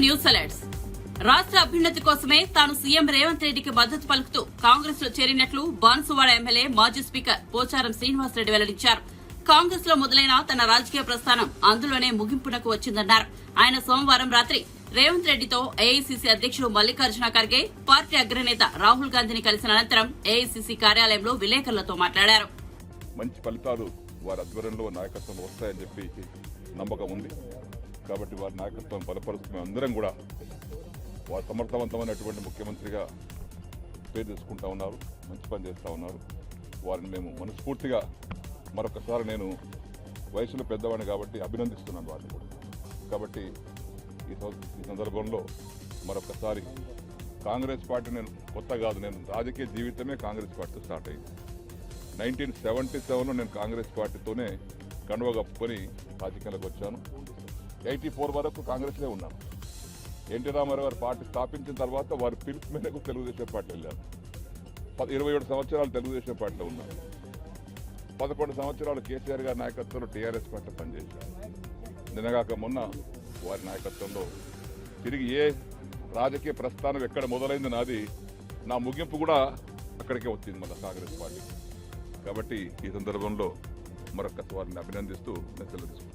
News alerts. రాష్ట్ర అభ్యున్నతి కోసమే తాను సీఎం రేవంత్ రెడ్డికి మద్దతు పలుకుతూ కాంగ్రెస్ లో చేరినట్లు బాన్సువాడ ఎమ్మెల్యే మాజీ స్పీకర్ పోచారం శ్రీనివాసరెడ్డి వెల్లడించారు. కాంగ్రెస్ లో మొదలైన తన రాజకీయ ప్రస్థానం అందులోనే ముగింపునకు వచ్చిందన్నారు. ఆయన సోమవారం రాత్రి రేవంత్ రెడ్డితో ఏఐసీసీ అధ్యక్షుడు మల్లికార్జున ఖర్గే, పార్టీ అగ్రనేత రాహుల్ గాంధీని కలిసిన అనంతరం ఏఐసీసీ కార్యాలయంలో విలేకరులతో మాట్లాడారు. మంచి ఫలితాలు వారి ఆధ్వర్యంలో నాయకత్వం వస్తాయని చెప్పి నమ్మకం ఉంది. కాబట్టి వారి నాయకత్వం బలపరుస్తున్న అందరం కూడా వారు సమర్థవంతమైనటువంటి ముఖ్యమంత్రిగా పేరు తీసుకుంటా ఉన్నారు, మంచి పని చేస్తూ ఉన్నారు. వారిని మేము మనస్ఫూర్తిగా మరొకసారి నేను వయసులో పెద్దవాడిని కాబట్టి అభినందిస్తున్నాను వారిని కూడా. కాబట్టి ఈ సందర్భంలో మరొకసారి కాంగ్రెస్ పార్టీ నేను కొత్త కాదు, నేను రాజకీయ జీవితమే కాంగ్రెస్ పార్టీతో స్టార్ట్ అయింది. 1977లో నేను కాంగ్రెస్ పార్టీతోనే కండువ కప్పుకొని రాజకీయాలకు వచ్చాను. 84 వరకు కాంగ్రెస్లో ఉన్నాను. ఎన్టీ రామారావు గారు పార్టీ స్థాపించిన తర్వాత వారి పిలుపు మేరకు తెలుగుదేశం పార్టీ వెళ్ళారు. 27 సంవత్సరాలు తెలుగుదేశం పార్టీలో ఉన్నాను. 11 సంవత్సరాలు కేసీఆర్ గారి నాయకత్వంలో టీఆర్ఎస్ పార్టీ పనిచేశారు. నిన్నగాక మొన్న వారి నాయకత్వంలో తిరిగి ఏ రాజకీయ ప్రస్థానం ఎక్కడ మొదలైంది నాది, నా ముగింపు కూడా అక్కడికే వచ్చింది మన కాంగ్రెస్ పార్టీ. కాబట్టి ఈ సందర్భంలో మరొక వారిని అభినందిస్తూ మెసేజ్ తీసుకుంటాను.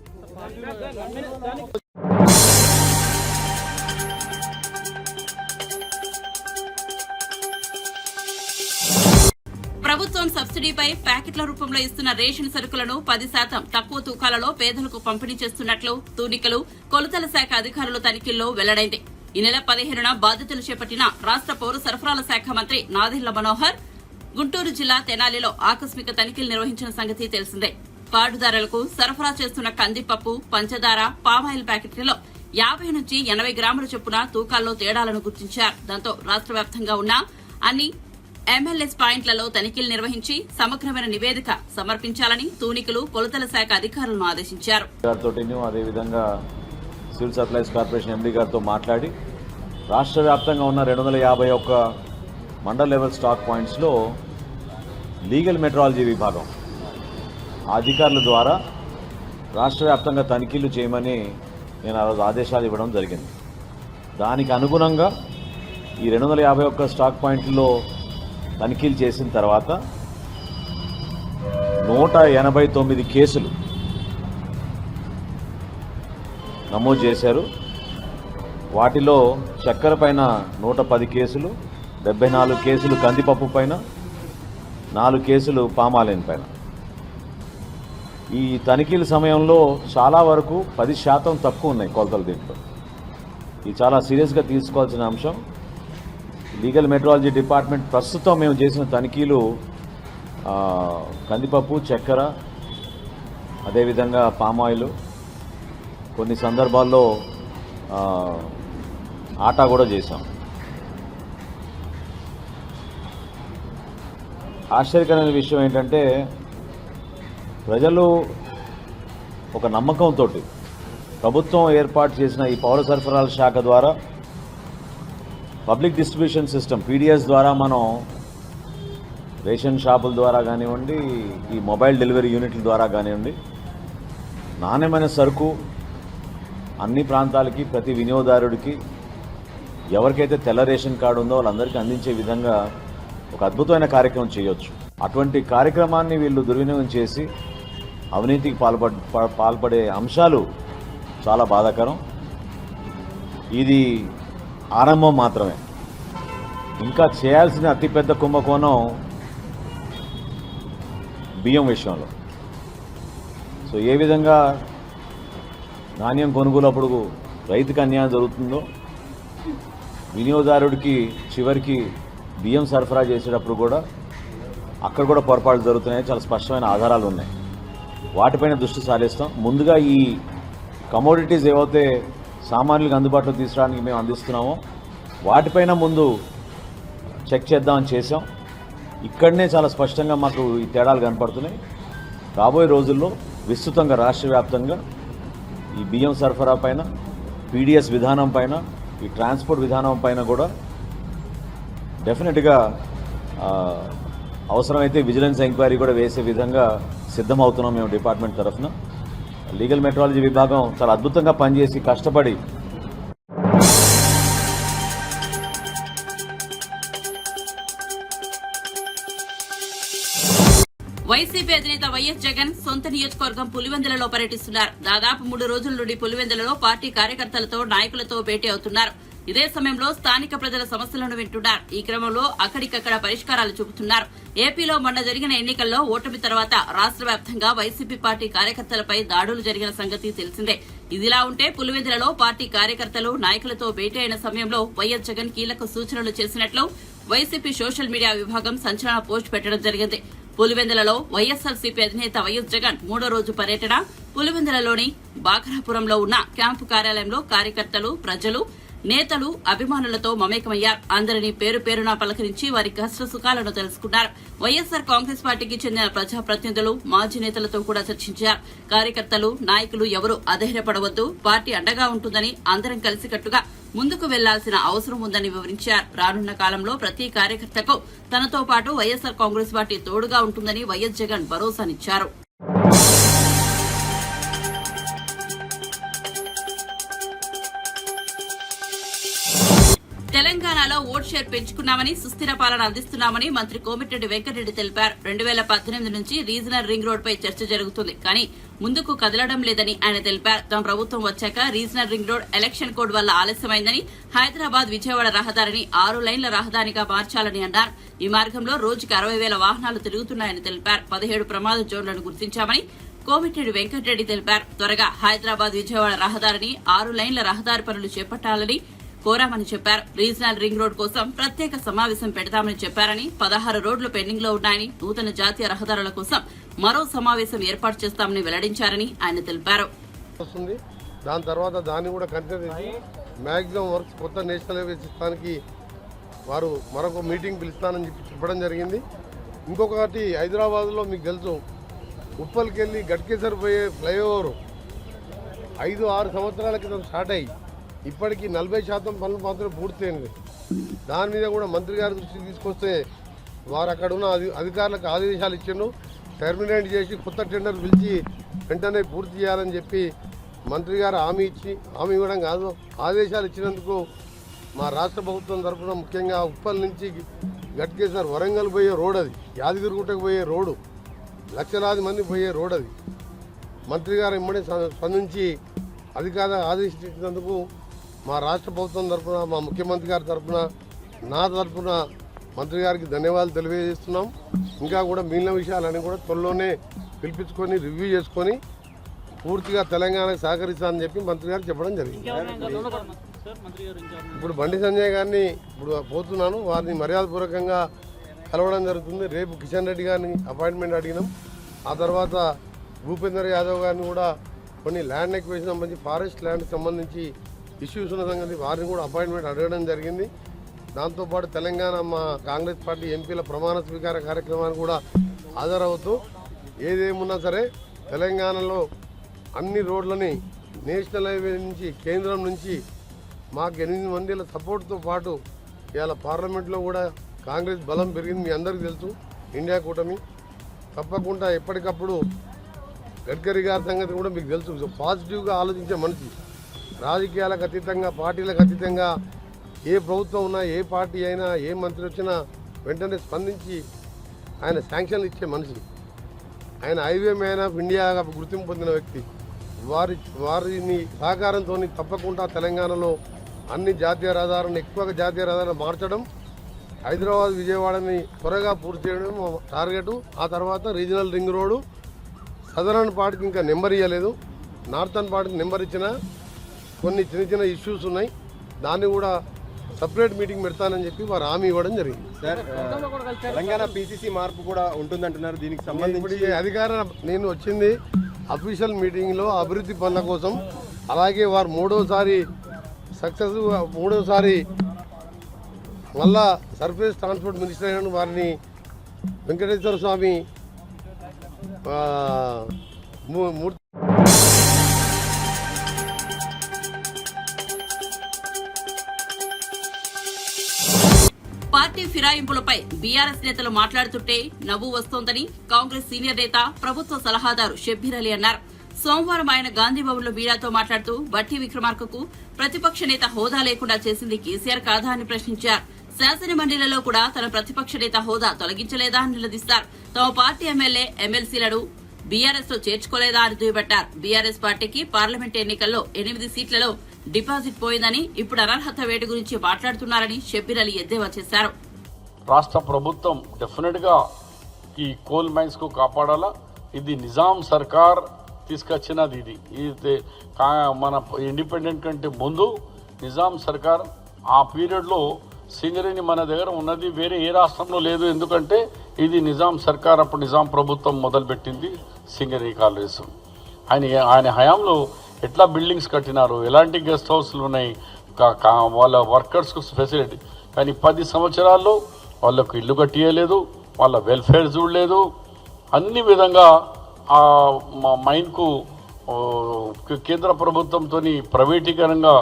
ప్రభుత్వం సబ్సిడీపై ప్యాకెట్ల రూపంలో ఇస్తున్న రేషన్ సరుకులను 10% తక్కువ తూకాలలో పేదలకు పంపిణీ చేస్తున్నట్లు తూనికలు, కొలతల శాఖ అధికారుల తనిఖీల్లో వెల్లడైంది. ఈ నెల 15న బాధ్యతలు చేపట్టిన రాష్ట్ర పౌర సరఫరాల శాఖ మంత్రి నాదెండ్ల మనోహర్ గుంటూరు జిల్లా తెనాలిలో ఆకస్మిక తనిఖీలు నిర్వహించిన సంగతి తెలిసిందే. కార్డుదారులకు సరఫరా చేస్తున్న కందిపప్పు, పంచదార, పామాయిల్ ప్యాకెట్లలో 50 నుంచి 80 గ్రాముల చొప్పున తూకాల్లో తేడాలను గుర్తించారు. దాంతో రాష్ట్ర వ్యాప్తంగా ఉన్న అన్ని ఎంఎల్ఎస్ పాయింట్లలో తనిఖీలు నిర్వహించి సమగ్రమైన నివేదిక సమర్పించాలని తూనికలు, కొలతల శాఖ అధికారులను ఆదేశించారు. అదేవిధంగా సివిల్ సప్లైస్ కార్పొరేషన్ ఎండీ గారితో మాట్లాడి రాష్ట్ర వ్యాప్తంగా ఉన్న 251 మండల్ లెవెల్ స్టాక్ పాయింట్స్లో లీగల్ మెట్రాలజీ విభాగం అధికారుల ద్వారా రాష్ట్ర వ్యాప్తంగా తనిఖీలు చేయమని నేను ఆ రోజు ఆదేశాలు ఇవ్వడం జరిగింది. దానికి అనుగుణంగా ఈ 251 స్టాక్ పాయింట్లలో తనిఖీలు చేసిన తర్వాత 189 కేసులు నమోదు చేశారు. వాటిలో చక్కెర పైన 110 కేసులు, 74 కేసులు కందిపప్పు పైన, 4 కేసులు పామాయిల్ పైన. ఈ తనిఖీల సమయంలో చాలా వరకు 10% తక్కువ ఉన్నాయి కొలతలు. దీంట్లో ఇది చాలా సీరియస్గా తీసుకోవాల్సిన అంశం. లీగల్ మెట్రాలజీ డిపార్ట్మెంట్ ప్రస్తుతం మేము చేసిన తనిఖీలు కందిపప్పు, చక్కెర, అదేవిధంగా పామాయిల్, కొన్ని సందర్భాల్లో ఆటా కూడా చేశాం. ఆశ్చర్యకరమైన విషయం ఏంటంటే ప్రజలు ఒక నమ్మకంతో ప్రభుత్వం ఏర్పాటు చేసిన ఈ పౌర సరఫరాల శాఖ ద్వారా పబ్లిక్ డిస్ట్రిబ్యూషన్ సిస్టమ్ పీడిఎస్ ద్వారా మనం రేషన్ షాపుల ద్వారా కానివ్వండి, ఈ మొబైల్ డెలివరీ యూనిట్ల ద్వారా కానివ్వండి, నాణ్యమైన సరుకు అన్ని ప్రాంతాలకి ప్రతి వినియోగదారుడికి ఎవరికైతే తెల్ల రేషన్ కార్డు ఉందో వాళ్ళందరికీ అందించే విధంగా ఒక అద్భుతమైన కార్యక్రమం చేయొచ్చు. అటువంటి కార్యక్రమాన్ని వీళ్ళు దుర్వినియోగం చేసి అవినీతికి పాల్పడే అంశాలు చాలా బాధాకరం. ఇది ఆరంభం మాత్రమే. ఇంకా చేయాల్సిన అతిపెద్ద కుంభకోణం బియ్యం విషయంలో. సో ఏ విధంగా ధాన్యం కొనుగోలప్పుడు రైతుకు అన్యాయం జరుగుతుందో, వినియోగదారుడికి చివరికి బియ్యం సరఫరా చేసేటప్పుడు కూడా అక్కడ కూడా పొరపాట్లు జరుగుతున్నాయి. చాలా స్పష్టమైన ఆధారాలు ఉన్నాయి. వాటిపైన దృష్టి సారిస్తాం. ముందుగా ఈ కమోడిటీస్ ఏవైతే సామాన్యులకు అందుబాటులో తీసుకురావడానికి మేము అందిస్తున్నామో వాటిపైన ముందు చెక్ చేద్దామని చేసాం. ఇక్కడనే చాలా స్పష్టంగా మాకు ఈ తేడాలు కనపడుతున్నాయి. రాబోయే రోజుల్లో విస్తృతంగా రాష్ట్ర వ్యాప్తంగా ఈ బియ్యం సరఫరా పైన, పీడిఎస్ విధానం పైన, ఈ ట్రాన్స్పోర్ట్ విధానం పైన కూడా డెఫినెట్గా అవసరమైతే విజిలెన్స్ ఎంక్వైరీ కూడా వేసే విధంగా సిద్ధమవుతున్నాం మేము డిపార్ట్మెంట్ తరఫున. లీగల్ మెట్రాలజీ విభాగం చాలా అద్భుతంగా పనిచేసి కష్టపడి వైసీపీ అధినేత వైఎస్ జగన్ సొంత నియోజకవర్గం పులివెందులలో పర్యటిస్తున్నారు. దాదాపు 3 రోజుల నుండి పులివెందులలో పార్టీ కార్యకర్తలతో నాయకులతో భేటీ అవుతున్నారు. ఇదే సమయంలో స్థానిక ప్రజల సమస్యలను వింటున్నారు. ఈ క్రమంలో అక్కడికక్కడ పరిష్కారాలు చూపుతున్నారు. ఏపీలో మొన్న జరిగిన ఎన్నికల్లో ఓటమి తర్వాత రాష్ట్ర వ్యాప్తంగా వైసీపీ పార్టీ కార్యకర్తలపై దాడులు జరిగిన సంగతి తెలిసిందే. ఇదిలా ఉంటే పులివెందులలో పార్టీ కార్యకర్తలు నాయకులతో భేటీ అయిన సమయంలో వైఎస్ జగన్ కీలక సూచనలు చేసినట్లు వైసీపీ సోషల్ మీడియా విభాగం సంచలన పోస్ట్ పెట్టడం జరిగింది. పులివెందులలో వైఎస్ఆర్సీపీ అధినేత వైఎస్ జగన్ 3వ రోజు పర్యటన. పులివెందులలోని బాఘరాపురంలో ఉన్న క్యాంపు కార్యాలయంలో కార్యకర్తలు, ప్రజలు, నేతలు, అభిమానులతో మమేకమయ్యారు. అందరినీ పేరు పేరున పలకరించి వారి కష్ట సుఖాలను తెలుసుకున్నారు. వైఎస్సార్ కాంగ్రెస్ పార్టీకి చెందిన ప్రజాప్రతినిధులు, మాజీ నేతలతో కూడా చర్చించారు. కార్యకర్తలు, నాయకులు ఎవరూ అధైర్యపడవద్దు, పార్టీ అండగా ఉంటుందని, అందరం కలిసికట్టుగా ముందుకు వెళ్లాల్సిన అవసరం ఉందని వివరించారు. రానున్న కాలంలో ప్రతి కార్యకర్తకు తనతో పాటు వైఎస్సార్ కాంగ్రెస్ పార్టీ తోడుగా ఉంటుందని వైఎస్ జగన్ భరోసానిచ్చారు. తెలంగాణలో ఓట్ షేర్ పెంచుకున్నామని, సుస్థిర పాలన అందిస్తున్నామని మంత్రి కోమిటిరెడ్డి వెంకటరెడ్డి తెలిపారు. 2018 నుంచి రీజనల్ రింగ్ రోడ్ పై చర్చ జరుగుతుంది, కానీ ముందుకు కదలడం లేదని ఆయన తెలిపారు. తమ ప్రభుత్వం వచ్చాక regional ring road election code వల్ల ఆలస్యమైందని, హైదరాబాద్ విజయవాడ రహదారిని 6 లైన్ల రహదారిగా మార్చాలని అన్నారు. ఈ మార్గంలో రోజుకి 60,000 వాహనాలు తిరుగుతున్నాయని తెలిపారు. 17 ప్రమాద జోన్లను గుర్తించామని కోమిటిరెడ్డి వెంకటరెడ్డి తెలిపారు. త్వరగా హైదరాబాద్ విజయవాడ రహదారిని 6 లైన్ల రహదారి పనులు చేపట్టాలని కోరామని చెప్పారు. రీజనల్ రింగ్ రోడ్ కోసం ప్రత్యేక సమావేశం పెడతామని చెప్పారని, 16 రోడ్లు పెండింగ్ లో ఉన్నాయని, నూతన జాతీయ రహదారుల కోసం మరో సమావేశం ఏర్పాటు చేస్తామని వెల్లడించారని ఆయన తెలిపారు. దాని తర్వాత దాన్ని కూడా కంటిన్యూ చేసి మ్యాక్సిమం వర్క్స్ కొత్త నేషనల్ హైవే సిస్టానికి వారు మరొక మీటింగ్ పిలుస్తానని చెప్పడం జరిగింది. ఇంకొకటి హైదరాబాద్లో మీకు తెలుసు, ఉప్పల్కి వెళ్ళి గట్కేసర్ పోయే ఫ్లైఓవర్ 5-6 సంవత్సరాల క్రితం స్టార్ట్ అయ్యి ఇప్పటికీ 40% పనులు మాత్రమే పూర్తయింది. దాని మీద కూడా మంత్రి గారి దృష్టికి తీసుకొస్తే వారు అక్కడ ఉన్న అధికారులకు ఆదేశాలు ఇచ్చిండు. టెర్మినేట్ చేసి కొత్త టెండర్ పిలిచి వెంటనే పూర్తి చేయాలని చెప్పి మంత్రి గారు హామీ ఇవ్వడం కాదు, ఆదేశాలు ఇచ్చినందుకు మా రాష్ట్ర ప్రభుత్వం తరఫున ముఖ్యంగా ఉప్పల్ నుంచి గట్కేసర్ వరంగల్ పోయే రోడ్, అది యాదగిరిగుట్టకు పోయే రోడ్డు, లక్షలాది మంది పోయే రోడ్, అది మంత్రి గారు ఇమ్మడే స్పందించి అధికారులు ఆదేశించినందుకు మా రాష్ట్ర ప్రభుత్వం తరఫున, మా ముఖ్యమంత్రి గారి తరఫున, నా తరఫున మంత్రి గారికి ధన్యవాదాలు తెలియజేస్తున్నాం. ఇంకా కూడా మిగిలిన విషయాలన్నీ కూడా త్వరలోనే పిలిపించుకొని రివ్యూ చేసుకొని పూర్తిగా తెలంగాణకు సహకరిస్తానని చెప్పి మంత్రి గారు చెప్పడం జరిగింది. ఇప్పుడు బండి సంజయ్ గారిని ఇప్పుడు పోతున్నాను, వారిని మర్యాదపూర్వకంగా కలవడం జరుగుతుంది. రేపు కిషన్ రెడ్డి గారిని అపాయింట్మెంట్ అడిగినాం. ఆ తర్వాత భూపేందర్ యాదవ్ గారిని కూడా కొన్ని ల్యాండ్ ఎక్విజిషన్ సంబంధించి, ఫారెస్ట్ ల్యాండ్కి సంబంధించి ఇష్యూస్ ఉన్న సంగతి వారిని కూడా అపాయింట్మెంట్ అడగడం జరిగింది. దాంతోపాటు తెలంగాణ మా కాంగ్రెస్ పార్టీ ఎంపీల ప్రమాణ స్వీకార కార్యక్రమాన్ని కూడా హాజరవుతూ ఏదేమున్నా సరే తెలంగాణలో అన్ని రోడ్లని నేషనల్ హైవే నుంచి, కేంద్రం నుంచి మాకు 8 మందిల సపోర్ట్తో పాటు ఇవాళ పార్లమెంట్లో కూడా కాంగ్రెస్ బలం పెరిగింది. మీ అందరికీ తెలుసు, ఇండియా కూటమి తప్పకుండా ఎప్పటికప్పుడు గడ్కరీ గారి సంగతి కూడా మీకు తెలుసు. పాజిటివ్గా ఆలోచించే మనిషి, రాజకీయాలకు అతీతంగా, పార్టీలకు అతీతంగా ఏ ప్రభుత్వం ఉన్నా, ఏ పార్టీ అయినా, ఏ మంత్రి వచ్చినా వెంటనే స్పందించి ఆయన శాంక్షన్లు ఇచ్చే మనిషి. ఆయన హైవే మ్యాన్ ఆఫ్ ఇండియాగా గుర్తింపు పొందిన వ్యక్తి. వారిని సహకారంతో తప్పకుండా తెలంగాణలో అన్ని జాతీయ రహదారులను, ఎక్కువగా జాతీయ రహదారులు మార్చడం, హైదరాబాద్ విజయవాడని త్వరగా పూర్తి చేయడం టార్గెట్. ఆ తర్వాత రీజనల్ రింగ్ రోడ్డు, సదరన్ పార్ట్కి ఇంకా నెంబర్ ఇవ్వలేదు, నార్థన్ పార్ట్కి నెంబర్ ఇచ్చిన కొన్ని చిన్న ఇష్యూస్ ఉన్నాయి, దాన్ని కూడా సపరేట్ మీటింగ్ పెడతానని చెప్పి వారు హామీ ఇవ్వడం జరిగింది. తెలంగాణ పీసీసీ మార్పు కూడా ఉంటుందంటున్నారు. దీనికి సంబంధించి అధికారం నేను వచ్చింది అఫీషియల్ మీటింగ్లో అభివృద్ధి పనుల కోసం. అలాగే వారు మూడోసారి మళ్ళా సర్ఫేస్ ట్రాన్స్పోర్ట్ మినిస్టర్ అయిన వారిని వెంకటేశ్వర స్వామి మూర్తి పార్టీ ఫిరాయింపులపై బీఆర్ఎస్ నేతలు మాట్లాడుతుంటే నవ్వు వస్తోందని కాంగ్రెస్ సీనియర్ నేత, ప్రభుత్వ సలహాదారు షబ్బీర్ అలీ అన్నారు. సోమవారం ఆయన గాంధీభవన్లో మీడియాతో మాట్లాడుతూ బట్టి విక్రమార్కకు ప్రతిపక్ష నేత హోదా లేకుండా చేసింది కేసీఆర్ కాదా అని ప్రశ్నించారు. శాసన మండలిలో కూడా తన ప్రతిపక్ష నేత హోదా తొలగించలేదా అని నిలదీస్తారు. తమ పార్టీ ఎమ్మెల్యే ఎమ్మెల్సీలను బీఆర్ఎస్ లో చేర్చుకోలేదా అని దుయ్యబట్టారు. బీఆర్ఎస్ పార్టీకి పార్లమెంట్ ఎన్నికల్లో 8 సీట్లలో డిపాజిట్ పోయిందని, ఇప్పుడు అనర్హత వేటు గురించి మాట్లాడుతున్నారని షబ్బీర్ అలీ ఎద్దేవా చేశారు. రాష్ట్ర ప్రభుత్వం డెఫినెట్ గా ఈ కోల్ మైన్స్ కు కాపాడాలా. ఇది నిజాం సర్కార్ తీసుకొచ్చినది. ఇది మన ఇండిపెండెంట్ కంటే ముందు నిజాం సర్కార్ ఆ పీరియడ్లో సింగరేణి మన దగ్గర ఉన్నది, వేరే ఏ రాష్ట్రంలో లేదు. ఎందుకంటే ఇది నిజాం సర్కార్, అప్పుడు నిజాం ప్రభుత్వం మొదలుపెట్టింది సింగరేణి కాలేజ్. ఆయన హయాంలో ఎట్లా బిల్డింగ్స్ కట్టినారు, ఎలాంటి గెస్ట్ హౌస్లు ఉన్నాయి, వాళ్ళ వర్కర్స్కు ఫెసిలిటీ. కానీ 10 సంవత్సరాల్లో వాళ్ళకు ఇల్లు కట్టియలేదు, వాళ్ళ వెల్ఫేర్ చూడలేదు. అన్ని విధంగా ఆ మైన్కు కేంద్ర ప్రభుత్వంతో ప్రైవేటీకరణగా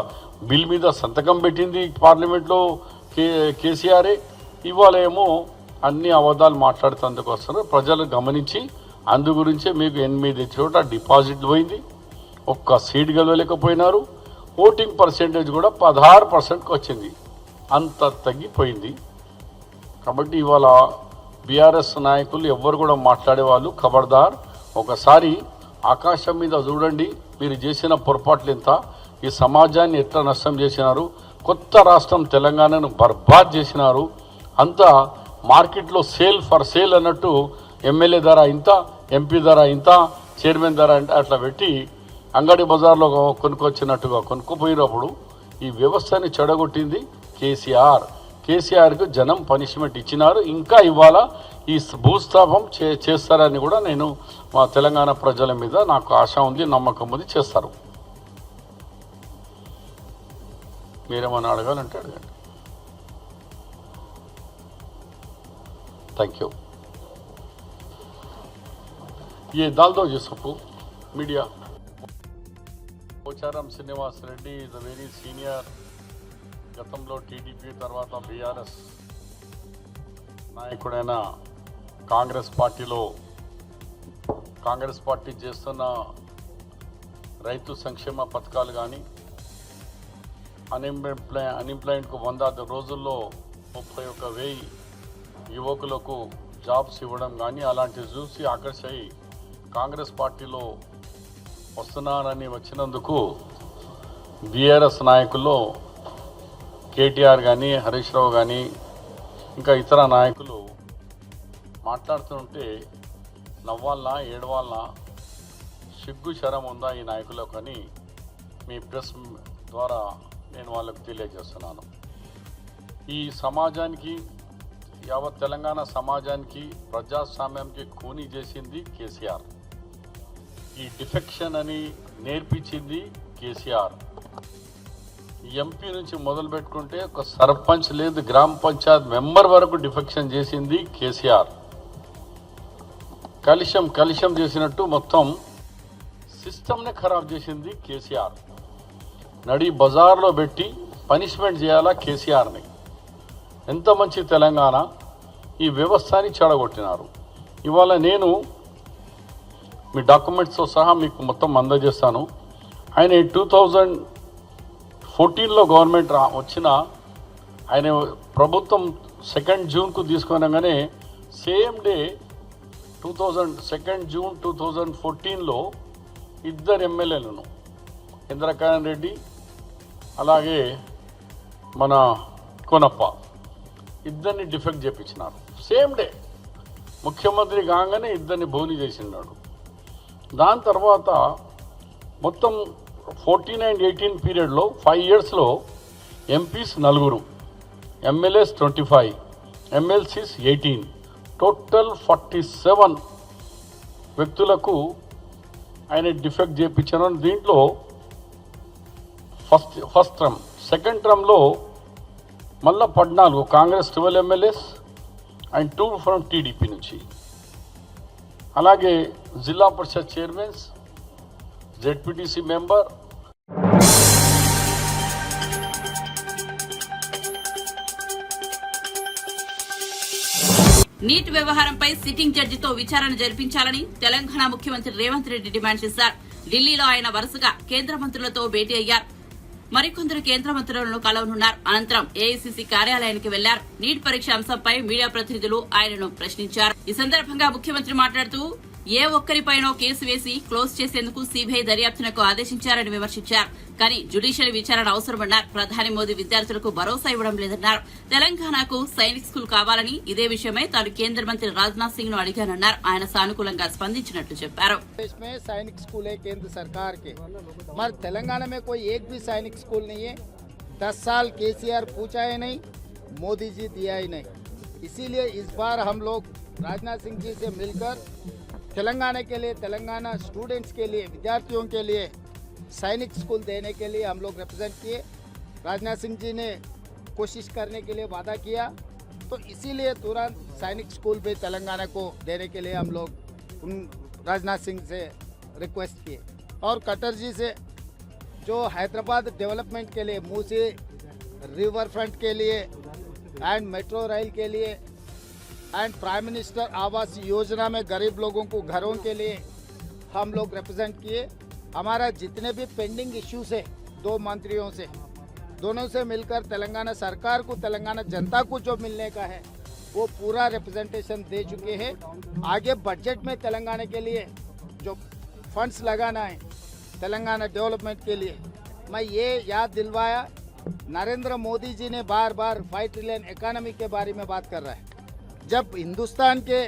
బిల్ మీద సంతకం పెట్టింది పార్లమెంట్లో కేసీఆరే. ఇవాళ ఏమో అన్ని అబద్ధాలు మాట్లాడుతందుకు వస్తున్నారు. ప్రజలు గమనించి అందు గురించే మీకు 8 చోట డిపాజిట్లు పోయింది, ఒక్క సీట్ గెలవలేకపోయినారు. ఓటింగ్ పర్సెంటేజ్ కూడా 16%కి వచ్చింది, అంత తగ్గిపోయింది. కాబట్టి ఇవాళ బీఆర్ఎస్ నాయకులు ఎవ్వరు కూడా మాట్లాడేవాళ్ళు ఖబర్దార్. ఒకసారి ఆకాశం మీద చూడండి, మీరు చేసిన పొరపాట్లు ఎంత, ఈ సమాజాన్ని ఎట్లా నష్టం చేసినారు. కొత్త రాష్ట్రం తెలంగాణను బర్బాద్ చేసినారు. అంతా మార్కెట్లో సేల్ ఫర్ సేల్ అన్నట్టు ఎమ్మెల్యే ధర ఇంత, ఎంపీ ధర ఇంత, చైర్మన్ ధర అంటే అట్లా పెట్టి అంగడి బజార్లో కొనుక్కొచ్చినట్టుగా కొనుక్కుపోయినప్పుడు ఈ వ్యవస్థని చెడగొట్టింది కేసీఆర్. కేసీఆర్కు జనం పనిష్మెంట్ ఇచ్చినారు, ఇంకా ఇవాళ ఈ భూస్థాపం చేస్తారని కూడా నేను మా తెలంగాణ ప్రజల మీద నాకు ఆశ ఉంది, నమ్మకం ఉంది, చేస్తారు. మీరేమన్నా అడగాలంటే అడగండి. Thank you. ये डाल दो ये सबको media. Pocharam Srinivas Reddy is a very senior. గతంలో టీడీపీ తర్వాత బీఆర్ఎస్ నాయకుడైన కాంగ్రెస్ పార్టీ చేస్తున్న రైతు సంక్షేమ పథకాలు కానీ, అన్ఎంప్లాయ్మెంట్కు 100 రోజుల్లో 31,000 యువకులకు జాబ్స్ ఇవ్వడం కానీ, అలాంటివి చూసి ఆకర్షి కాంగ్రెస్ పార్టీలో వచ్చినందుకు బీఆర్ఎస్ నాయకుల్లో కేటీఆర్ కానీ, హరీష్ రావు కానీ, ఇంకా ఇతర నాయకులు మాట్లాడుతుంటే నవ్వాలనా ఏడవాలనా, సిగ్గు శరం ఉందా ఈ నాయకులకు అని మీ ప్రెస్ ద్వారా నేను వాళ్ళకు తెలియజేస్తున్నాను. ఈ సమాజానికి, యావత్ తెలంగాణ సమాజానికి, ప్రజాస్వామ్యానికి కూని చేసింది కేసీఆర్. ఈ డిఫెక్షన్ అని నేర్పించింది కేసీఆర్. ఎంపీ నుంచి మొదలు పెట్టుకుంటే ఒక సర్పంచ్ లేదు, గ్రామ పంచాయత్ మెంబర్ వరకు డిఫెక్షన్ చేసింది కేసీఆర్. కలిశం చేసినట్టు మొత్తం సిస్టమ్నే ఖరాబ్ చేసింది కేసీఆర్. నడి బజార్లో పెట్టి పనిష్మెంట్ చేయాలా కేసీఆర్ని. ఎంత మంచి తెలంగాణ, ఈ వ్యవస్థని చెడగొట్టినారు. ఇవాళ నేను మీ డాక్యుమెంట్స్తో సహా మీకు మొత్తం అందజేస్తాను. ఆయన 2014లో గవర్నమెంట్ వచ్చిన ఆయన ప్రభుత్వం 2 జూన్కు తీసుకునగానే సేమ్ డే 2 జూన్ 2014లో 2 ఎమ్మెల్యేలను, ఇంద్రకరణ్ రెడ్డి అలాగే మన కోనప్ప, ఇద్దరిని డిఫెక్ట్ చేయించినారు. సేమ్ డే ముఖ్యమంత్రి కాగానే ఇద్దరిని బోని చేసినాడు. దాని తర్వాత మొత్తం 14 and 18 పీరియడ్లో 5 yearsలో ఎంపీస్ 4, ఎమ్మెల్యేస్ 25, ఎమ్మెల్సీస్ 18, టోటల్ 47 వ్యక్తులకు ఆయన డిఫెక్ట్ చేయించారు. దీంట్లో ఫస్ట్ టర్మ్, సెకండ్ టర్మ్లో మళ్ళా 14, Congress 12 MLAs and 2 from TDP నుంచి. అలాగే జిల్లా పరిషత్ చైర్మన్స్, జెడ్పీటీసీ మెంబర్, నీట్ వ్యవహారంపై సిట్టింగ్ జడ్జితో విచారణ జరిపించాలని తెలంగాణ ముఖ్యమంత్రి రేవంత్ రెడ్డి డిమాండ్ చేశారు. ఢిల్లీలో ఆయన వరుసగా కేంద్ర మంత్రులతో భేటీ అయ్యారు. మరికొందరు కేంద్ర మంత్రులను కలవనున్నారు. అనంతరం ఏఐసీసీ కార్యాలయానికి వెళ్లారు. నీట్ పరీక్ష అంశంపై మీడియా ప్రతినిధులు ఆయనను ప్రశ్నించారు. ఈ సందర్భంగా ముఖ్యమంత్రి మాట్లాడుతూ ఏ ఒక్కరిపైనో కేసు వేసి క్లోజ్ చేసేందుకు సీబీఐ దర్యాప్తునకు ఆదేశించారని విమర్శించారు. కానీ జ్యుడిషియల్ విచారణ అవసరమన్నారు. ప్రధాని మోదీ విద్యార్థులకు భరోసా ఇవ్వడం లేదన్నారు. తెలంగాణకు సైనిక్ స్కూల్ కావాలని ఇదే విషయమై తాను కేంద్ర మంత్రి రాజ్నాథ్ సింగ్ ను అడిగానన్నారు. ఆయన సానుకూలంగా స్పందించినట్లు చెప్పారు. देश में सैनिक स्कूल है केंद्र सरकार के, मगर तेलंगाना में कोई एक भी सैनिक स्कूल नहीं है। 10 साल केसीआर पूछा है नहीं, मोदी जी दिया ही नहीं। इसीलिए इस बार हम लोग राजनाथ सिंह जी से मिलकर तेलंगाना के लिए, तेलंगाना स्टूडेंट्स के लिए, विद्यार्थियों के लिए सैनिक स्कूल देने के लिए हम लोग रिप्रेजेंट किए। राजनाथ सिंह जी ने कोशिश करने के लिए वादा किया, तो इसीलिए तुरंत सैनिक स्कूल भी तेलंगाना को देने के लिए हम लोग उन राजनाथ सिंह से रिक्वेस्ट किए। और कटर जी से जो हैदराबाद डेवलपमेंट के लिए, मूसी रिवर फ्रंट के लिए एंड मेट्रो रेल के लिए and prime minister Awas Yojana में गरीब लोगों को घरों के लिए हम लोग रिप्रेजेंट किए। हमारा जितने भी पेंडिंग इश्यूज है 2 मंत्रियों से, दोनों से मिलकर तेलंगाना सरकार को, तेलंगाना जनता को जो मिलने का है वो पूरा रिप्रेजेंटेशन दे चुके हैं। आगे बजट में तेलंगाना के लिए जो फंड्स लगाना है तेलंगाना डेवलपमेंट के लिए, मैं ये याद दिलवाया। नरेंद्र मोदी जी ने बार बार 5 ट्रिलियन इकोनॉमी के बारे में बात कर रहा है। जब हिंदुस्तान के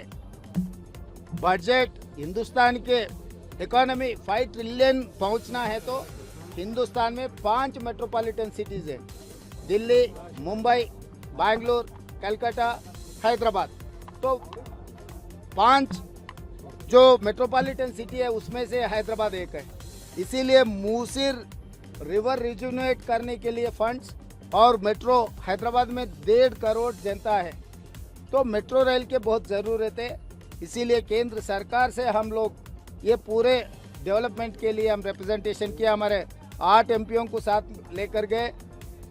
बजट, हिंदुस्तान के इकोनॉमी 5 ट्रिलियन पहुंचना है तो हिंदुस्तान में 5 मेट्रोपॉलिटन सिटीज़ हैं, दिल्ली, मुंबई, बेंगलोर, कलकत्ता, हैदराबाद। तो 5 जो मेट्रोपॉलिटन सिटी है उसमें से हैदराबाद एक है। इसीलिए मूसिर रिवर रिजुनेट करने के लिए फंड्स, और मेट्रो हैदराबाद में 1.5 करोड़ जनता है, तो मेट्रो रेल के बहुत ज़रूरत है। इसीलिए केंद्र सरकार से हम लोग ये पूरे डेवलपमेंट के लिए हम रिप्रेजेंटेशन किया। हमारे 8 एमपीओं को साथ लेकर गए,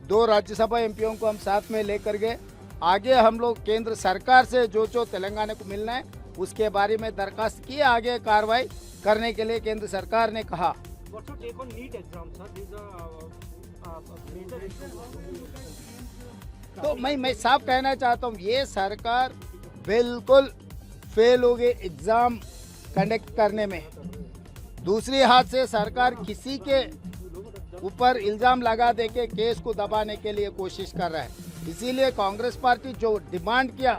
2 राज्यसभा एमपीओं को हम साथ में लेकर गए। आगे हम लोग केंद्र सरकार से जो तेलंगाना को मिलना है उसके बारे में दरखास्त की, आगे कार्रवाई करने के लिए केंद्र सरकार ने कहा। तो मैं साफ कहना चाहता हूँ, ये सरकार बिल्कुल फेल हो गई एग्ज़ाम कंडक्ट करने में। दूसरी हाथ से सरकार किसी के ऊपर इल्ज़ाम लगा दे के केस को दबाने के लिए कोशिश कर रहा है। इसीलिए कांग्रेस पार्टी जो डिमांड किया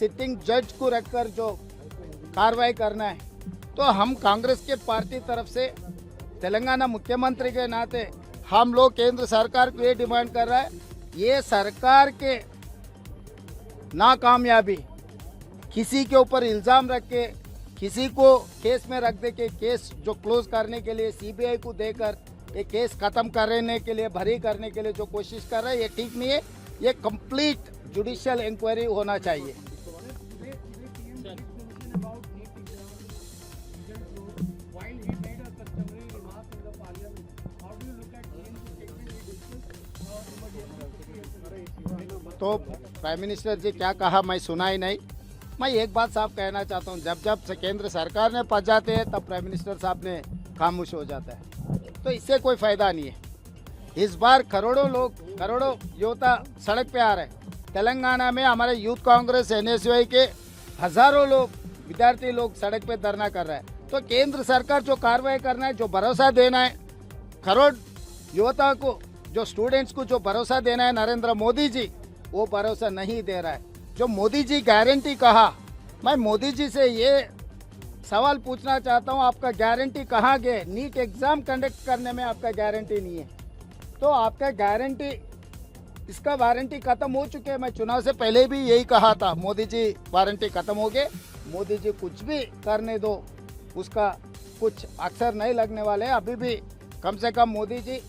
सिटिंग जज को रखकर जो कार्रवाई करना है, तो हम कांग्रेस के पार्टी तरफ से तेलंगाना मुख्यमंत्री के नाते हम लोग केंद्र सरकार को ये डिमांड कर रहा है, ये सरकार के नाकामयाबी, किसी के ऊपर इल्ज़ाम रख के किसी को केस में रख दे के केस जो क्लोज करने के लिए सीबीआई को देकर ये केस ख़त्म करने के लिए, भरी करने के लिए जो कोशिश कर रहा है, ये ठीक नहीं है। ये कंप्लीट जुडिशियल इंक्वायरी होना चाहिए। तो प्राइम मिनिस्टर जी क्या कहा मैं सुना ही नहीं। मैं एक बात साफ कहना चाहता हूँ, जब से केंद्र सरकार ने फंस जाते हैं तब प्राइम मिनिस्टर साहब ने खामोश हो जाता है, तो इससे कोई फ़ायदा नहीं है। इस बार करोड़ों लोग, करोड़ों युवता सड़क पे आ रहे हैं। तेलंगाना में हमारे यूथ कांग्रेस NSUI के हज़ारों लोग, विद्यार्थी लोग सड़क पे धरना कर रहे हैं। तो केंद्र सरकार जो कार्रवाई करना है, जो भरोसा देना है करोड़ युवता को, जो स्टूडेंट्स को जो भरोसा देना है नरेंद्र मोदी जी, वो भरोसा नहीं दे रहा है। जो मोदी जी गारंटी कहा, मैं मोदी जी से ये सवाल पूछना चाहता हूँ, आपका गारंटी कहाँ गए? नीट एग्ज़ाम कंडक्ट करने में आपका गारंटी नहीं है, तो आपका गारंटी, इसका वारंटी ख़त्म हो चुके हैं। मैं चुनाव से पहले भी यही कहा था, मोदी जी वारंटी ख़त्म हो गए, मोदी जी कुछ भी करने दो, उसका कुछ अक्सर नहीं लगने वाले। अभी भी कम से कम मोदी जी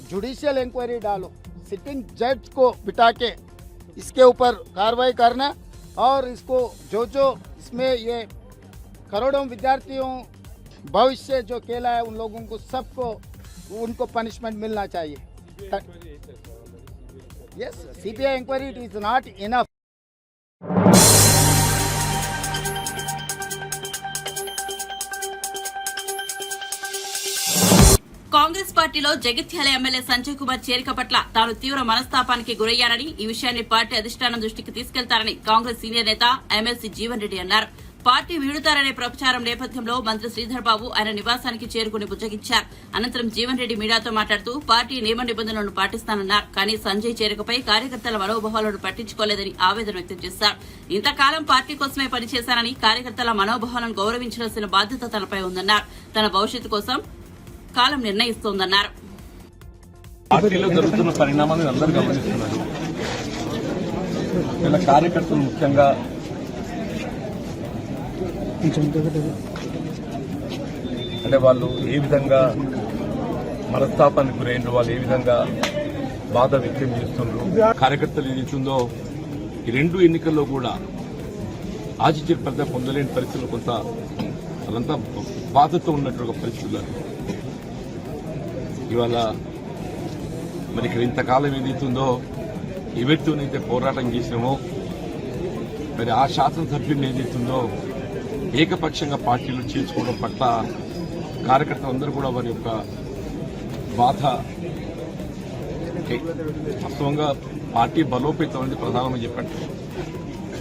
जुडिशियल इंक्वायरी डालो, सिटिंग जज को बिठा के इसके ऊपर कार्रवाई करना, और इसको जो इसमें ये करोड़ों विद्यार्थियों भविष्य जो खेला है उन लोगों को सबको उनको पनिशमेंट मिलना चाहिए। Yes, CBI inquiry is not enough. Congress party పార్టీలో జగిత్యాల ఎమ్మెల్యే సంజయ్ కుమార్ చేరిక పట్ల తాను తీవ్ర మనస్తాపానికి గురయ్యానని, ఈ విషయాన్ని పార్టీ అధిష్టానం దృష్టికి తీసుకెళ్తారని కాంగ్రెస్ సీనియర్ నేత ఎమ్మెల్సీ జీవన్ రెడ్డి అన్నారు. పార్టీ వీడుతారనే ప్రచారం నేపథ్యంలో మంత్రి శ్రీధర్ బాబు ఆయన నివాసానికి చేరుకుని బుజ్జగించారు. అనంతరం జీవన్ రెడ్డి మీడియాతో మాట్లాడుతూ పార్టీ నియమ నిబంధనలను పాటిస్తానన్నారు. కానీ సంజయ్ చేరికపై కార్యకర్తల మనోభావాలను పట్టించుకోలేదని ఆవేదన వ్యక్తం చేశారు. ఇంతకాలం పార్టీ కోసమే పనిచేశానని, కార్యకర్తల మనోభావాలను గౌరవించాల్సిన బాధ్యత తనపై ఉందన్నారు. తన భవిష్యత్తు కోసం కాలం నిర్ణయిస్తోందన్నారు. పార్టీలో జరుగుతున్న పరిణామాలను అందరూ గమనిస్తున్నారు. ఇలా కార్యకర్తలు ముఖ్యంగా అంటే వాళ్ళు ఏ విధంగా మనస్తాపానికి గురైన వాళ్ళు ఏ విధంగా బాధ వ్యక్తం చేస్తున్నారు. కార్యకర్తలు ఏదైతుందో ఈ రెండు ఎన్నికల్లో కూడా ఆచితీర్పత పొందలేని పరిస్థితులు, కొంత వాళ్ళంతా బాధతో ఉన్నటువంటి పరిస్థితులు. ఇవాళ మరి ఇక్కడ ఇంతకాలం ఏదైతుందో ఎవరితోనైతే పోరాటం చేసినామో మరి ఆ శాసనసభ్యులు ఏదైతుందో ఏకపక్షంగా పార్టీలో చేర్చుకోవడం పట్ల కార్యకర్తలందరూ కూడా వారి యొక్క బాధ, వాస్తవంగా పార్టీ బలోపేతం అనేది ప్రధానమని చెప్పండి.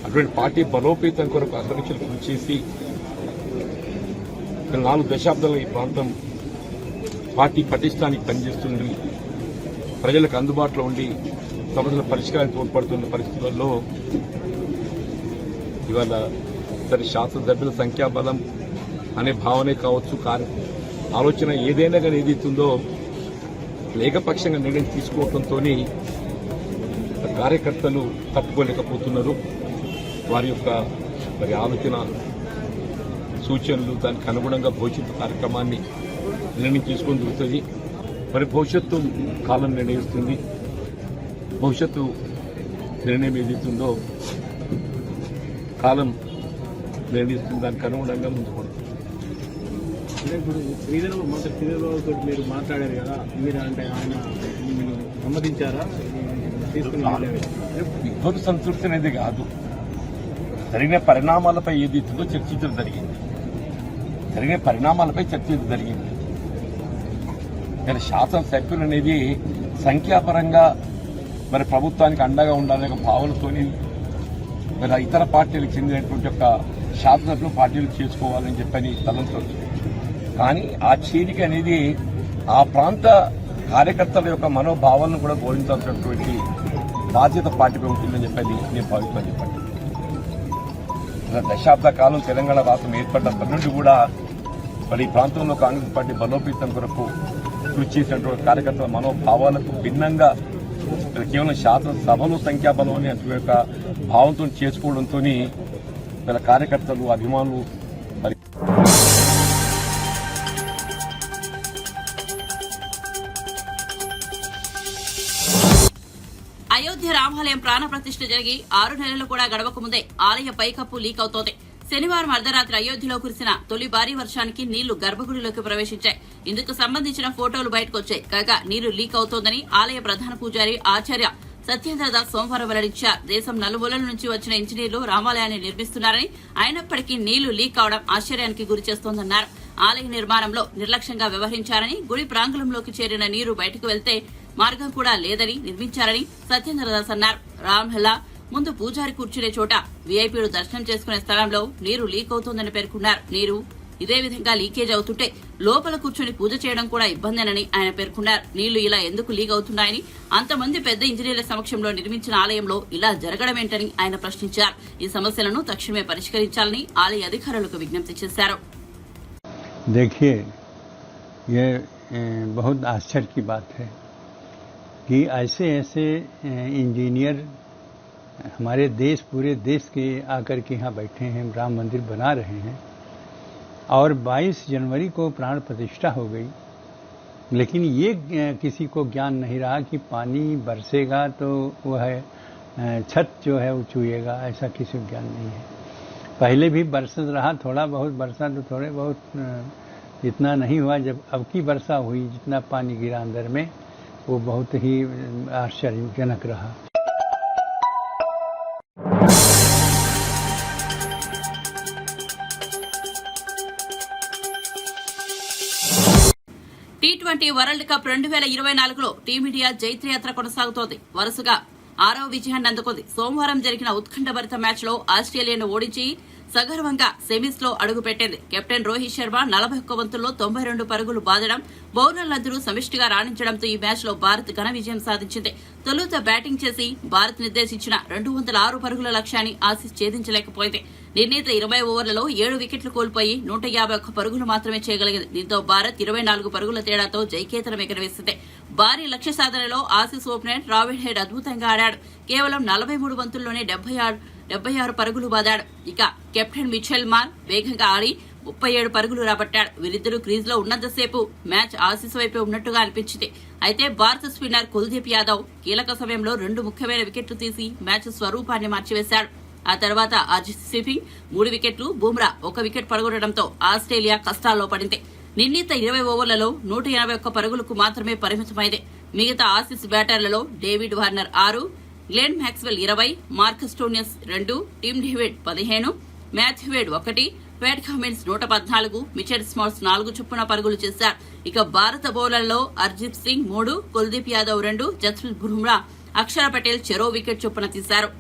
అటువంటి పార్టీ బలోపేతం కొరకు అధ్యక్షులు కృషి చేసి 4 దశాబ్దాల ఈ ప్రాంతం పార్టీ పటిష్టానికి పనిచేస్తుంది, ప్రజలకు అందుబాటులో ఉండి సమస్యల పరిష్కారానికి తోడ్పడుతున్న పరిస్థితుల్లో ఇవాళ సరే శాసనసభ్యుల సంఖ్యాబలం అనే భావనే కావచ్చు, ఆలోచన ఏదైనా కానీ ఏదైతుందో ఏకపక్షంగా నిర్ణయం తీసుకోవడంతో కార్యకర్తలు తట్టుకోలేకపోతున్నారు. వారి యొక్క మరి ఆలోచన సూచనలు దానికి అనుగుణంగా భవిష్యత్తు కార్యక్రమాన్ని నిర్ణయం తీసుకొని దొరుకుతుంది. మరి భవిష్యత్తు కాలం నిర్ణయిస్తుంది. భవిష్యత్తు నిర్ణయం ఏదైతుందో కాలం నిర్ణయిస్తుంది, దానికి అనుగుణంగా ముందుకు పడుతుంది. ఇప్పుడు శ్రీధర్ తోటి మీరు మాట్లాడారు కదా, మీరు అంటే ఆయన సమ్మతించారా? విద్వత్ సంతృప్తి అనేది కాదు, జరిగిన పరిణామాలపై ఏదైతుందో చర్చించడం జరిగింది. జరిగిన పరిణామాలపై చర్చించడం జరిగింది. కానీ శాసనసభ్యులు అనేది సంఖ్యాపరంగా మరి ప్రభుత్వానికి అండగా ఉండాలనే భావనతోని మరి ఇతర పార్టీలకు చెందినటువంటి యొక్క శాసనసభ్యులు పార్టీలు చేసుకోవాలని చెప్పని తలంచవచ్చు. కానీ ఆ చేరిక అనేది ఆ ప్రాంత కార్యకర్తల యొక్క మనోభావాలను కూడా గౌరవించాల్సినటువంటి బాధ్యత పార్టీపై ఉంటుందని చెప్పని నేను భావిస్తాను. చెప్పండి, దశాబ్ద కాలం తెలంగాణ రాష్ట్రం ఏర్పడినప్పటి నుండి కూడా మరి ఈ ప్రాంతంలో కాంగ్రెస్ పార్టీ బలోపేతం కొరకు కృషి చేసినటువంటి కార్యకర్తల మనోభావాలకు భిన్నంగా కేవలం శాసనసభలో సంఖ్యాబలం అనే యొక్క భావంతో చేసుకోవడంతో వీళ్ళ కార్యకర్తలు, అభిమానులు మరి అయోధ్య రామాలయం ప్రాణప్రతిష్ఠ జరిగి 6 నెలలు కూడా గడవక ముందే ఆలయ పైకప్పు లీక్ అవుతోంది. శనివారం అర్ధరాత్రి అయోధ్యలో కురిసిన తొలి భారీ వర్షానికి నీళ్లు గర్భగుడిలోకి ప్రవేశించాయి. ఇందుకు సంబంధించిన ఫోటోలు బయటకొచ్చాయి. కాగా నీరు లీక్ అవుతోందని ఆలయ ప్రధాన పూజారి ఆచార్య సత్యేంద్రదాస్ సోమవారం వెల్లడించారు. దేశం నలుమూలల నుంచి వచ్చిన ఇంజనీర్లు రామాలయాన్ని నిర్మిస్తున్నారని, అయినప్పటికీ నీళ్లు లీక్ అవడం ఆశ్చర్యానికి గురిచేస్తోందన్నారు. ఆలయ నిర్మాణంలో నిర్లక్ష్యంగా వ్యవహరించారని, గుడి ప్రాంగణంలోకి చేరిన నీరు బయటకు వెళ్తే మార్గం కూడా లేదని నిర్మించారని సత్యేంద్రదాస్ అన్నారు. రామ్హెల్లా ముందు పూజారి కూర్చునే చోట వీఐపీలు దర్శనం చేసుకునే స్థలంలో నీరు లీక్ అవుతోందని పేర్కొన్నారు. నీరు ఇదే విధంగా లీకేజ్ అవుతుంటే లోపల కూర్చొని పూజ చేయడం కూడా ఇబ్బందేనని ఆయన పేర్కొన్నారు. నీళ్లు ఇలా ఎందుకు లీక్ అవుతున్నాయని, అంతమంది పెద్ద ఇంజనీర్ల సమక్షంలో నిర్మించిన ఆలయంలో ఇలా జరగడమేంటని ఆయన ప్రశ్నించారు. ఈ సమస్యలను తక్షణమే పరిష్కరించాలని ఆలయ అధికారులకు విజ్ఞప్తి చేశారు. देखिए, ये बहुत आश्चर्य की बात है कि ऐसे इंजीनियर हमारे देश, पूरे देश के आकर के यहाँ बैठे हैं, राम मंदिर बना रहे हैं और 22 जनवरी को प्राण प्रतिष्ठा हो गई, लेकिन ये किसी को ज्ञान नहीं रहा कि पानी बरसेगा तो वह छत जो है वो छुएगा, ऐसा किसी को ज्ञान नहीं है। पहले भी बरसत रहा, थोड़ा बहुत बरसा तो थोड़े बहुत इतना नहीं हुआ। जब अब की वर्षा हुई, जितना पानी गिरा अंदर में, वो बहुत ही आश्चर्यजनक रहा। T20 వరల్డ్ కప్ 2024లో టీమిండియా జైత్రయాత్ర కొనసాగుతోంది. వరుసగా 6వ విజయాన్ని అందుకుంది. సోమవారం జరిగిన ఉత్కంఠభరిత మ్యాచ్లో ఆస్ట్రేలియాను ఓడించి సగర్వంగా సెమీస్ లో అడుగుపెట్టింది. కెప్టెన్ రోహిత్ శర్మ 41 బంతుల్లో 92 పరుగులు బాదడం, బౌలర్లందరూ సమిష్టిగా రాణించడంతో ఈ మ్యాచ్ లో భారత్ ఘన విజయం సాధించింది. తొలుత బ్యాటింగ్ చేసి భారత్ నిర్దేశించిన 206 పరుగుల లక్ష్యాన్ని ఆసీస్ ఛేదించలేకపోయింది. నిర్ణీత 20 ఓవర్లలో 7 వికెట్లు కోల్పోయి 151 పరుగులు మాత్రమే చేయగలిగింది. దీంతో భారత్ 24 పరుగుల తేడాతో జైకేతనం ఎగరవేసింది. భారీ లక్ష్య సాధనలో ఆసీస్ ఓపెనర్ రావిడ్ హెడ్ అద్భుతంగా ఆడాడు. కేవలం 43 బంతుల్లోనే 76 పరుగులు బాదాడు. ఇక కెప్టెన్ మిచెల్ మార్ వేగంగా ఆడి 37 పరుగులు రాబట్టాడు. వీరిద్దరూ క్రీజ్ లో ఉన్నంతసేపు మ్యాచ్ ఆసీస్ వైపే ఉన్నట్టుగా అనిపించింది. అయితే భారత స్పిన్నర్ కుల్దీప్ యాదవ్ కీలక సమయంలో 2 ముఖ్యమైన వికెట్లు తీసి మ్యాచ్ స్వరూపాన్ని మార్చివేశాడు. ఆ తర్వాత హర్షదీప్ సింగ్ 3 వికెట్లు, బుమ్రా 1 వికెట్ పడగొట్టడంతో ఆస్ట్రేలియా కష్టాల్లో పడింది. నిర్ణీత 20 ఓవర్లలో 181 పరుగులకు మాత్రమే పరిమితమైంది. మిగతా ఆసీస్ బ్యాటర్లలో David Warner 6, Glenn Maxwell 20, Marcus Stoinis 2, Tim David 15, Matthew Wade 1, Pat Cummins 114, Mitchell స్మార్ట్స్ 4 చొప్పున పరుగులు చేశారు. ఇక భారత బౌలర్లలో హర్షదీప్ సింగ్ 3, కుల్దీప్ యాదవ్ 2, జస్ప్రీత్ బుమ్రా, అక్షర్ పటేల్ చెరో వికెట్ చొప్పున తీశారు.